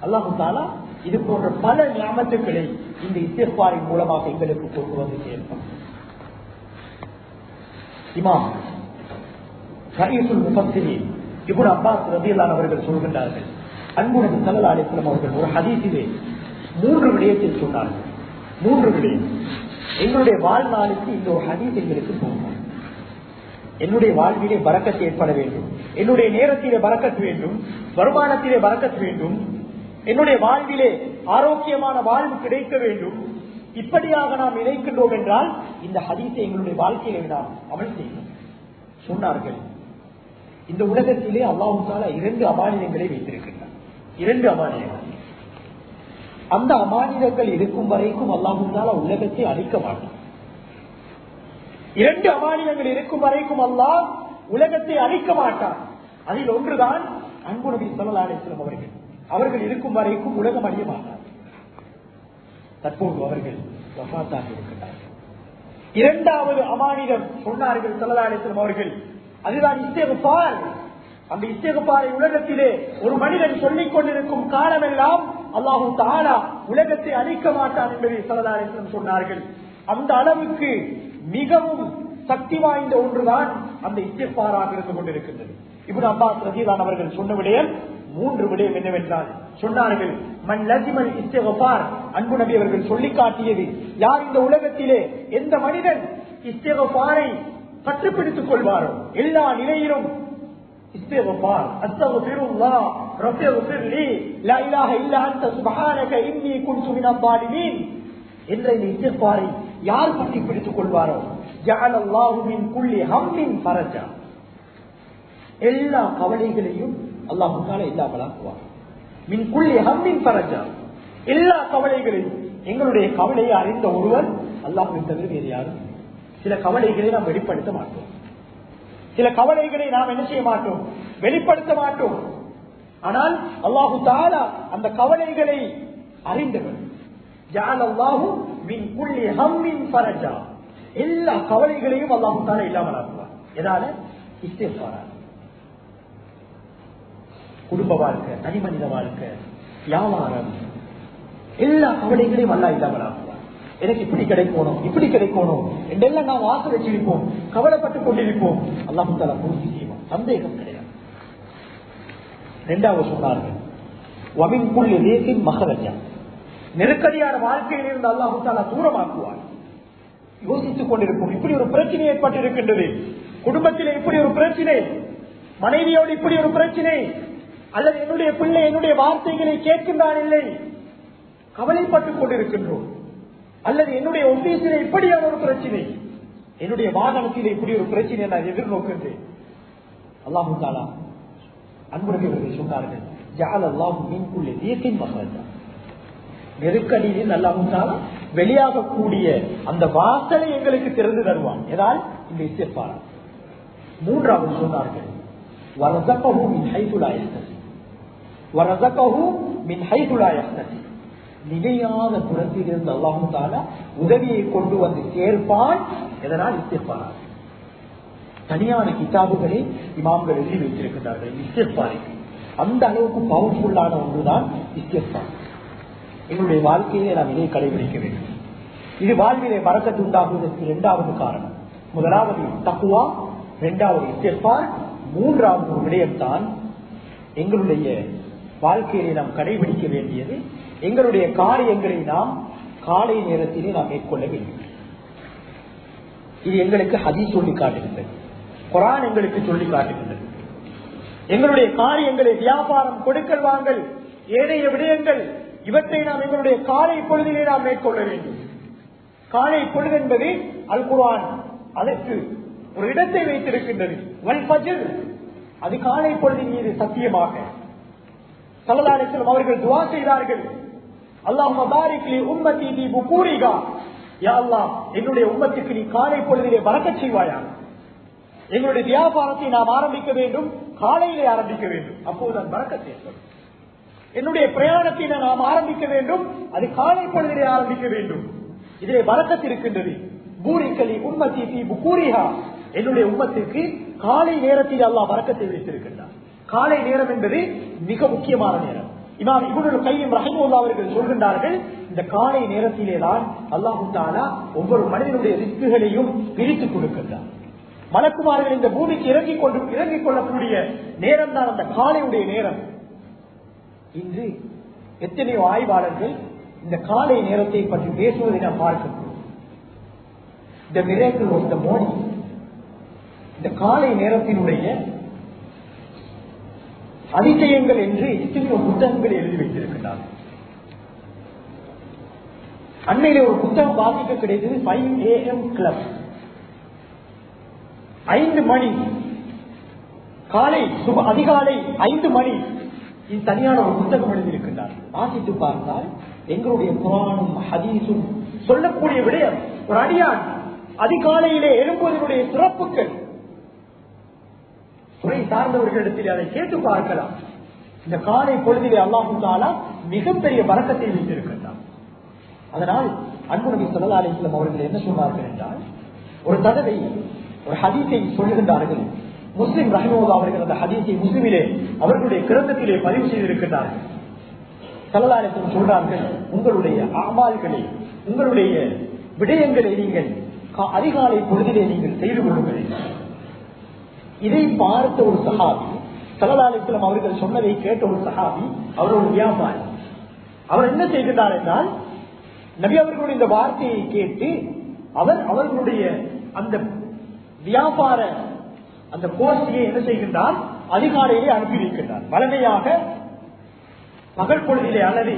அல்லாஹ் தஆலா இது போன்ற பல நிஅமத்துக்களை இந்த இஸ்திக்பாரின் மூலமாக எங்களுக்கு கொண்டு வந்து சேர்ப்பார். இமாம் ரயீசுல் முஃபஸ்ஸிரீன் இப்னு அப்பாஸ் ரலியல்லாஹு அவர்கள் சொல்கின்றார்கள், அன்பு நபி ஸல்லல்லாஹு அலைஹி வஸல்லம் அவர்கள் ஒரு ஹதீஸிலே 3 விடயத்தில் சொன்னார்கள். 3 விடயம் எங்களுடைய வாழ்நாளுக்கு இந்த ஒரு ஹதீஸ் எங்களுக்கு போகும். என்னுடைய வாழ்விலே பரக்கத் ஏற்பட வேண்டும், என்னுடைய நேரத்திலே பரக்கத் வேண்டும், வருமானத்திலே பரக்கத் வேண்டும், என்னுடைய வாழ்விலே ஆரோக்கியமான வாழ்வு கிடைக்க வேண்டும். இப்படியாக நாம் நினைக்கின்றோம் என்றால் இந்த ஹதீஸை எங்களுடைய வாழ்க்கையிலே நாம் அமல் செய்யணும். சொன்னார்கள், இந்த உலகத்திலே அல்லாஹ் தஆலா 2 அமானிதங்களை வைத்திருக்கின்றார். 2 அமானிதங்கள். அந்த அமானிதங்கள் இருக்கும் வரைக்கும் அல்லாஹ் தஆலா உலகத்தை அழிக்க மாட்டார். 2 அமானிதங்கள் இருக்கும் வரைக்கும் அல்லாஹ் உலகத்தை அழிக்க மாட்டார். அதில் ஒன்றுதான் அன்பு நபி ஸல்லல்லாஹு அலைஹி வஸல்லம் அவர்கள் இருக்கும் வரைக்கும் உலகம் அழிய மாட்டார். தற்போது அவர்கள் வஃபாத்தாக இருக்கிறார்கள். 2வது அமானிதம் சொன்னார்கள் ஸல்லல்லாஹு அலைஹி வஸல்லம் அவர்கள், அதுதான் இஸ்திக்பார். அந்த இஸ்திக்பாரை உலகத்திலே ஒரு மனிதன் சொல்லிக் கொண்டிருக்கும் காலமெல்லாம் அல்லாஹ் தஆலா உலகத்தை அழிக்க மாட்டான் என்பதை ஸல்லல்லாஹு அலைஹி வஸல்லம் சொன்னார்கள். அந்த அளவுக்கு மிகவும் சக்தி வாய்ந்த ஒன்றுதான் அந்த இஸ்திக்பாராக இருந்து கொண்டிருக்கின்றது. இப்னு அப்பாஸ் ரலியல்லாஹு அவர்கள் சொன்ன விடயம் 3 விடயம் என்னவென்றால் சொன்னார்கள், மன் லஸிமல் இஸ்திக்பார். அன்பு நபி அவர்கள் சொல்லி காட்டியது, யார் இந்த உலகத்திலே எந்த மனிதன் இஸ்திக்பாரை கற்றுப்பிடித்துக் கொள்வாரோ, எல்லா நிலையிலும் இஸ்திக்பார், அஸ்தக்ஃபிருல்லாஹ் ரப்பிக்ஃபிர் லீ லா இலாஹ இல்லா அன்த சுப்ஹானக இன்னீ குன்து மினல் ஸாலிமீன் என்ற இந்த இஸ்திக்பாரை யார் பற்றி பிடித்துக் கொள்வாரோ, ஜஅலல்லாஹு மின் குல்லி ஹம்மின் ஃபரஜா, எல்லா கவலைகளையும் அல்லாஹ் முன்னால இல்லாமலாக்குவார். மின் குள்ளி ஹம்மின் ஃபரஜா, எல்லா கவலைகளையும், எங்களுடைய கவலையை அறிந்த ஒருவர் அல்லாஹ்வை தவிர வேறு யாரும். சில கவலைகளை நாம் வெளிப்படுத்த மாட்டோம், சில கவலைகளை நாம் என்ன செய்ய மாட்டோம், வெளிப்படுத்த மாட்டோம். ஆனால் அல்லாஹு தஆலா அந்த கவலைகளை அறிந்தவர். ஜஅலல்லாஹு மின் குல்லி ஹம்மின் ஃபரஜா, எல்லா கவலைகளையும் அல்லாஹு தஆலா இல்லாமலாக்குவார். எதால? இஸ்திக்ஃபார். குடும்ப வாழ்க்கை, தனி மனித வாழ்க்கை, வியாபாரம், எல்லா கவலைகளையும் அல்லாஹ் இல்லாமலாக்குவார். எனக்கு இப்படி கிடைக்கணும், இப்படி கிடைக்கணும் என்றெல்லாம் நாம் ஆசை வச்சிருப்போம், கவலைப்பட்டுக் கொண்டிருப்போம். அல்லாஹு தஆலா பூர்த்தி செய்வோம், சந்தேகம் கிடையாது. இரண்டாவது சொன்னார்கள் வமின் குல்லி ரீஸின் மஹரஜா, நெருக்கடியான வாழ்க்கையில் இருந்து அல்லாஹு தஆலா தூரமாக்குவார். யோசித்துக் கொண்டிருக்கும், இப்படி ஒரு பிரச்சனை ஏற்பட்டிருக்கின்றது, குடும்பத்தில் இப்படி ஒரு பிரச்சனை, மனைவியோடு இப்படி ஒரு பிரச்சனை, அல்லது என்னுடைய பிள்ளை என்னுடைய வார்த்தைகளை கேட்கின்றான் இல்லை, கவலைப்பட்டுக் கொண்டிருக்கின்றோம். அல்லது என்னுடைய ஆபீஸில் இப்படியான ஒரு பிரச்சனை, என்னுடைய வாகனத்தில் இப்படி ஒரு பிரச்சனை நான் எதிர்நோக்கின்றேன். அல்லாஹு தஆலா அன்புடையவர்கள் சொன்னார்கள், ஜஅலல்லாஹு மின் குல்லி ரீஸின் மஹரஜா, நெருக்கடியில் அல்லாஹு தஆலா வெளியாகக்கூடிய அந்த வாசலை எங்களுக்கு திறந்து தருவான். எதால்? இந்த இஸ்திக்ஃபார். மூன்றாவது சொன்னார்கள் வரஸகஹு மின் ஹைது லா யஹ்தஸிப், வரஸகஹு மின் ஹைது லா யஹ்தஸிப், நிலையான புறத்திலிருந்து அல்லாஹு தஆலா உதவியை கொண்டு வந்து சேர்ப்பான். எதனால்? இஸ்திக்ஃபார். தனியான கிதாபுகளை இமாம்கள் எழுதி வைத்திருக்கிறார்கள் இஸ்திக்ஃபாருக்கு. அந்த அளவுக்கு பவர்ஃபுல்லான ஒன்றுதான் இஸ்திக்ஃபார். எங்களுடைய வாழ்க்கையிலே நாம் இதை கடைபிடிக்க வேண்டும். இது வாழ்விலே பரக்கத்து உண்டாகுவதற்கு இரண்டாவது காரணம். முதலாவது தக்வா, இரண்டாவது இஸ்திக்ஃபார், மூன்றாவது விடயம்தான் எங்களுடைய வாழ்க்கையிலே நாம் கடைபிடிக்க வேண்டியது, எங்களுடைய காரியங்களை நாம் காலை நேரத்திலே நாம் மேற்கொள்ள வேண்டும். இது எங்களுக்கு ஹதீஸ் சொல்லி காட்டுகின்றது, குர்ஆன் எங்களுக்கு சொல்லி காட்டுகின்றது. எங்களுடைய காரியங்களை, வியாபாரம், கொடுக்கல் வாங்கல், ஏனைய விடயங்கள், இவற்றை நாம் எங்களுடைய காலை பொழுதிலே நாம் மேற்கொள்ள வேண்டும். காலை பொழுது என்பது அல் குர்ஆன் அதற்கு ஒரு இடத்தை வைத்திருக்கின்றது. வல் ஃபஜ்ர், அது காலை பொழுதின் மீது சத்தியமாக. ஸல்லல்லாஹு அலைஹி வஸல்லம் அவர்கள் துஆ செய்தார்கள், அல்லாஹும்ம பாரிக் லி உம்மத்தி ஃபீ புகூரிஹா, யா அல்லாஹ் என்னுடைய உம்மத்துக்கு நீ காலை பொழுதிலே பரக்கத் செய்வாயாக. எங்களுடைய வியாபாரத்தை நாம் ஆரம்பிக்க வேண்டும், காலையிலே ஆரம்பிக்க வேண்டும், அப்போதுதான் பரக்கத் ஏற்படும். என்னுடைய பிரயாணத்தை நாம் ஆரம்பிக்க வேண்டும், அது காலை பொழுதிலே ஆரம்பிக்க வேண்டும். இதிலே பரக்கத் இருக்கின்றது. பூரிக்கலி உம்மத்தி ஃபீ புகூரிஹா, என்னுடைய உம்மத்துக்கு காலை நேரத்தில் அல்லாஹ் பரக்கத்தை வைத்திருக்கின்றார். காலை நேரம் என்பது மிக முக்கியமான நேரம். இமாம் இப்னுல் கையிம் ரஹிமஹுல்லாஹ் அவர்கள் சொல்கின்றார்கள், இந்த காலை நேரத்திலே தான் அல்லாஹ் தஆலா ஒவ்வொரு மனிதனுடைய ரிஸ்குகளையும் பிரித்துக் கொடுக்கின்றார். மலக்குமார்கள் இந்த பூமிக்கு இறங்கிக் கொள்ளக்கூடிய நேரம் தான் அந்த காலையுடைய நேரம். இன்று எத்தனையோ ஆய்வாளர்கள் இந்த காலை நேரத்தை பற்றி பேசுவதை நாம் பார்க்கின்றோம். The miracle of the morning, இந்த காலை நேரத்தினுடைய அதிசயங்கள் என்று எத்தனையோ புத்தகங்கள் எழுதி வைத்திருக்கிறார்கள். அன்னையிலே ஒரு புத்தகம் வாசிக்க கிடைத்தது 5 AM கிளப், 5 மணி காலை, அதிகாலை 5 மணி. இது தனியான ஒரு புத்தகம் எழுதியிருக்கின்றார். வாசித்து பார்த்தால் எங்களுடைய குர்ஆனும் ஹதீஸும் சொல்லக்கூடிய விடயம், ஒரு அடியான் அதிகாலையிலே எழும்புவதனுடைய சிறப்புகள் துறை சார்ந்தவர்களிடத்தில் அதை கேட்டு பார்க்கலாம். இந்த காலை பொழுதிலே அல்லாஹ் தஆலா மிகப்பெரிய பரக்கத்தை வைத்திருக்கின்றார். அதனால் அன்பு நபி ஸல்லல்லாஹு அலைஹி வஸல்லம் அவர்கள் என்ன சொன்னார்கள் என்றால், ஒரு தடவை ஒரு ஹதீஸை சொல்லுகின்றார்கள். முஸ்லிம் ரஹிமஹுல்லாஹ் அவர்கள் அந்த ஹதீஸை முஸ்லிமிலே அவர்களுடைய கிரந்தத்திலே பதிவு செய்திருக்கிறார்கள். ஸல்லல்லாஹு அலைஹி வஸல்லம் சொல்றார்கள், உங்களுடைய அமால்களை, உங்களுடைய விடயங்களை நீங்கள் அதிகாலை பொழுதிலே நீங்கள் செய்து கொள்ளுங்கள். இதை பார்த்த ஒரு சஹாபி, ஸல்லல்லாஹு அலைஹி வஸல்லம் அவர்கள் சொன்னதை கேட்ட ஒரு சஹாபி, அவர் ஒரு வியாபாரி. அவர் என்ன செய்கிறார் என்றால், நபி அவர்களுடைய இந்த வார்த்தையை கேட்டு அவர்களுடைய அந்த வியாபார அந்த கோஷ்டியை என்ன செய்கின்றார், அதிகாலையிலே அனுப்பி வைக்கின்றார். வளமையாக பகல் பொழுதிலே அல்லது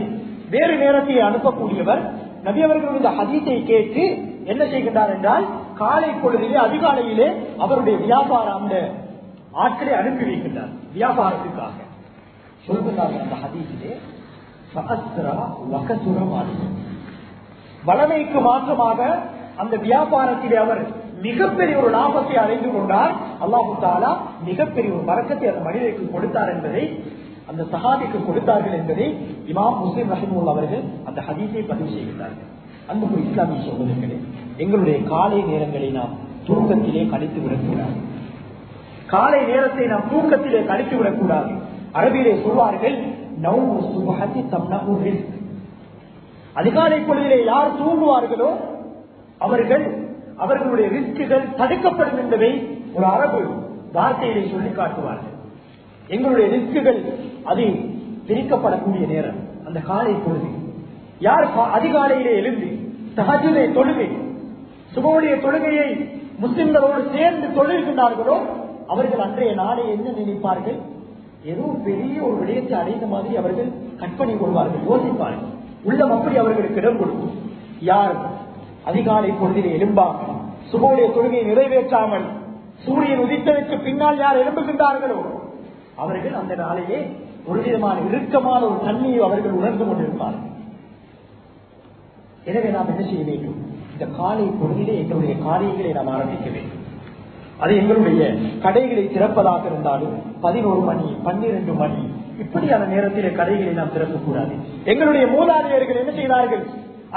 வேறு நேரத்தை அனுப்பக்கூடியவர் நபி அவர்களுடைய இந்த ஹதீஸை கேட்டு என்ன செய்கின்றார் என்றால், காலை பொழுதிலே அதிகாலையிலே அவருடைய வியாபார அந்த ஆட்களை அனுப்பி வைக்கின்றார் வியாபாரத்துக்காக. சொல்கிறாங்க அந்த ஹதீஸிலே, வளமைக்கு மாற்றமாக அந்த வியாபாரத்திலே அவர் மிகப்பெரிய ஒரு லாபத்தை அடைந்து கொண்டார். அல்லாஹு தஆலா மிகப்பெரிய ஒரு பரக்கத்தை அந்த மனிதருக்கு கொடுத்தார் என்பதை, அந்த சஹாபிக்கு கொடுத்தார்கள் என்பதை இமாம் முஸ்லிம் ரஹிமஹுல்லாஹ் அவர்கள் அந்த ஹதீஸை பதிவு செய்கிறார்கள். அன்பு இஸ்லாமிய சகோதரர்களே, எங்களுடைய காலை நேரங்களை நாம் தூக்கத்திலே கழித்து விடக்கூடாது. காலை நேரத்தை நாம் தூக்கத்திலே கழித்து விடக்கூடாது. அரபியிலே சொல்வார்கள், அதிகாலை பொழுதிலே யார் தூங்குவார்களோ அவர்களுடைய ரிஸ்குகள் தடுக்கப்படும் என்பதை ஒரு அரபு வார்த்தையிலே சொல்லி காட்டுவார்கள். எங்களுடைய ரிஸ்குகள் அது பிரிக்கப்படக்கூடிய நேரம் அந்த காலை பொழுது. யார் அதிகாலையிலே எழுந்து தஹஜ்ஜுதை தொழுகை, சுபஹுடைய தொழுகையை முஸ்லிம்களோடு சேர்ந்து தொழுகின்றார்களோ அவர்கள் அன்றைய நாளை என்ன நினைப்பார்கள்? ஏதோ பெரிய ஒரு விடயத்தை அடைந்த மாதிரி அவர்கள் கற்பனை கொள்வார்கள், யோசிப்பார்கள். உள்ளம் அப்படி அவர்களுக்கு இடம் கொடுக்கும். யார் அதிகாலை பொழுதிலே எழும்பாமல் சுபஹுடைய தொழுகையை நிறைவேற்றாமல் சூரியன் உதித்ததற்கு பின்னால் யார் எழும்புகின்றார்களோ அவர்கள் அந்த நாளையே ஒரு விதமான இறுக்கமான ஒரு தன்மையை அவர்கள் உணர்ந்து கொண்டிருப்பார்கள். எனவே நாம் என்ன செய்ய வேண்டும்? இந்த காலை பொழுதிலே எங்களுடைய காரியங்களை நாம் ஆரம்பிக்க வேண்டும். அது எங்களுடைய கடைகளை திறப்பதாக இருந்தாலும் 11 மணி 12 மணி இப்படியான நேரத்திலே கடைகளை நாம் திறக்கக்கூடாது. எங்களுடைய மூதாதையர்கள் என்ன செய்தார்கள்?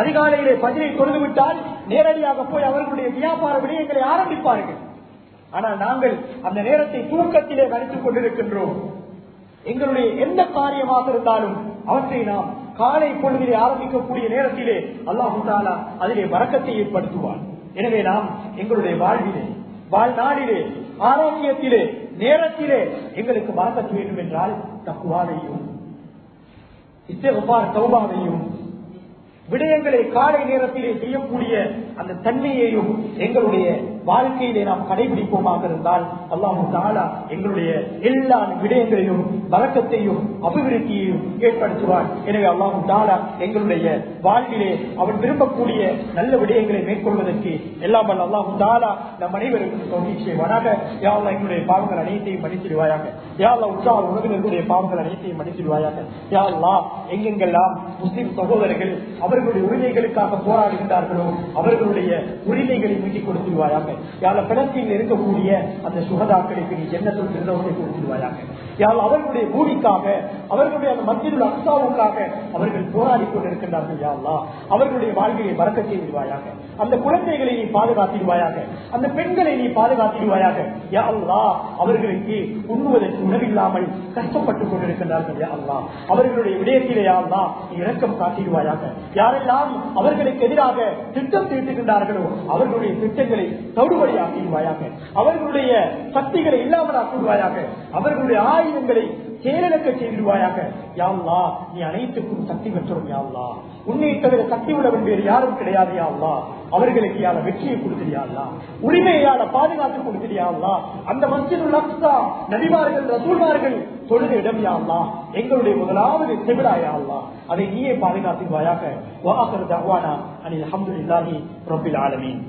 அதிகாலையிலே பஜ்ரை தொழுது விட்டால் நேரடியாக போய் அவர்களுடைய வியாபார விடயங்களை ஆரம்பிப்பார்கள். ஆனால் நாங்கள் அந்த நேரத்தை தூக்கத்திலே கழித்துக் கொண்டிருக்கின்றோம். எங்களுடைய எந்த காரியமாக இருந்தாலும் அவற்றை நாம் காலை பொழுதிலே ஆரம்பிக்கக்கூடிய நேரத்திலே அல்லாஹ் தஆலா அதிலே பரக்கத்தை ஏற்படுத்துவார். எனவே நாம் எங்களுடைய வாழ்விலே, வாழ்நாளிலே, ஆரோக்கியத்திலே, நேரத்திலே எங்களுக்கு பரக்கத் வேண்டும் என்றால் தக்வாவையும் இஸ்திக்ஃபார் தௌபாவையும் விடயங்களை காலை நேரத்திலே செய்யக்கூடிய அந்த தன்மையையும் எங்களுடைய வாழ்க்கையிலே நாம் கடைபிடிப்போமாக இருந்தால் அல்லாஹ் தஆலா எங்களுடைய எல்லா விடயங்களையும் பரக்கத்தையும் அபிவிருத்தியையும் ஏற்படுத்துவார். எனவே அல்லாஹ் தஆலா எங்களுடைய வாழ்விலே அவன் விரும்பக்கூடிய நல்ல விடயங்களை மேற்கொள்வதற்கு எல்லாம் வல்ல அல்லாஹ் தஆலா நம் அனைவருக்கும் தௌஃபீக் செய்வானாக. யா அல்லாஹ் எங்களுடைய பாவங்கள் அனைத்தையும் மன்னிச்சிடுவாயாக. யா அல்லாஹ் உற்சாக உறவினர்களுடைய பாவங்கள் அனைத்தையும் மன்னிச்சிடுவாயாக. யா அல்லாஹ் எங்கெங்கெல்லாம் முஸ்லிம் சகோதரர்கள் அவர்களுடைய உரிமைகளுக்காக போராடுகின்றார்களோ அவர்களுடைய உரிமைகளை மீட்டிக் கொடுத்துடுவாயாக. யாழ் பலஸ்தீனில் இருக்கக்கூடிய அந்த சுகதாக்களுக்கு நீ ஜன்னத்துல் ஃபிர்தௌஸை கொடுத்துடுவாயாக. யாழ் அவர்களுடைய பூமிக்காக, அவர்களுடைய அந்த மஸ்ஜிதுல் அக்ஸாவுக்காக அவர்கள் போராடி கொண்டிருக்கின்றார்கள். யா அல்லாஹ் அவர்களுடைய வாழ்க்கையை பரக்கத் செய்திடுவாயாக. அந்த குழந்தைகளை நீ பாதுகாத்திடுவாயாக. அந்த பெண்களை நீ பாதுகாத்திடுவாயாக. யா அல்லாஹ் அவர்களுக்கு உண்ணுவதற்கு உணவில்லாமல் கஷ்டப்பட்டுக் கொண்டிருக்கின்றார்கள். யா அல்லாஹ் அவர்களுடைய விடயத்திலே யா அல்லாஹ் நீ இரக்கம் காட்டிடுவாயாக. யாரெல்லாம் அவர்களுக்கு எதிராக திட்டம் தீட்டுகின்றார்களோ அவர்களுடைய திட்டங்களை தவிடுபடியாக்கிடுவாயாக. அவர்களுடைய சக்திகளை இல்லாமல் ஆக்கிடுவாயாக. அவர்களுடைய ஆயுதங்களை செயலிழக்க செய்திடுவாயாக. யா அல்லாஹ் நீ அனைத்துக்கும் சக்தி பெற்றோம். யா அல்லாஹ் உன்னை தவிர சக்தி உள்ளவன் வேறு யாரும் கிடையாது. யா அல்லாஹ் அவர்களுக்கு யார வெற்றியை கொடுத்தியா அல்லாஹ், உரிமையால பாதுகாத்து கொடுத்தியா அல்லாஹ். அந்த மஸ்ஜிதுல் அக்ஸா நபிமார்கள் ரசூல்மார்கள் தொழுத இடம் யா அல்லாஹ் எங்களுடைய முதலாவது கிப்லா யா அல்லாஹ், அதை நீயே பாதுகாத்துவாயாக. வ ஆகிரு தஅவானா அனில் ஹம்துலில்லாஹி ரப்பில் ஆலமீன்.